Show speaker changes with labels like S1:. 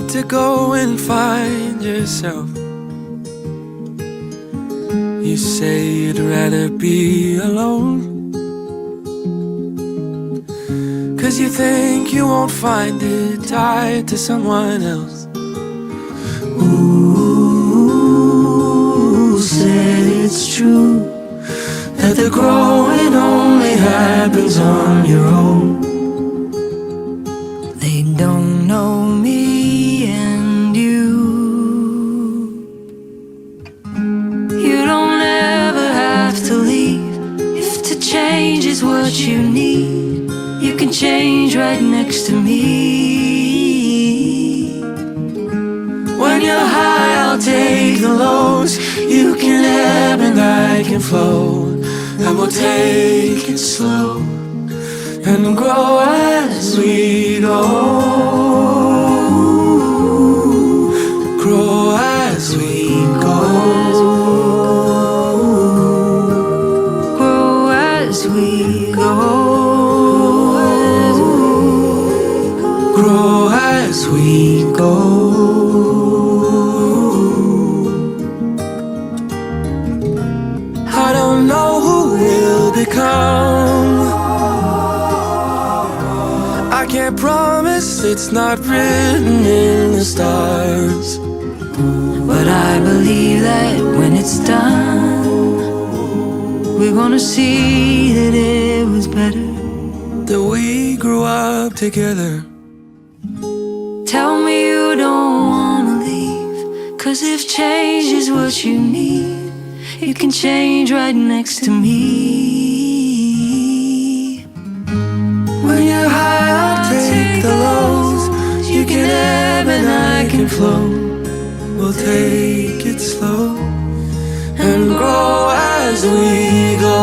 S1: to go and find yourself. You say you'd rather be alone, 'cause you think you won't find it tied to someone else. Ooh, said it's true that the growing only happens on your own.
S2: They don't know me and you. You don't ever have to leave. If to change is what you need, you can change right next to me.
S1: When you're high, I'll take the lows. You can ebb and I can flow, and we'll take it slow and grow as we go. Grow as we go.
S2: Grow as we go.
S1: Grow as we go. I don't know who we'll become. I can't promise, it's not written in the stars.
S2: But I believe that when it's done, we're gonna see that it was better
S1: that we grew up together.
S2: Tell me you don't wanna leave, 'cause if change is what you need, you can change right next to me.
S1: When you're high, I'll take the lows. You can ebb and I can flow. We'll take it slow and grow as we go.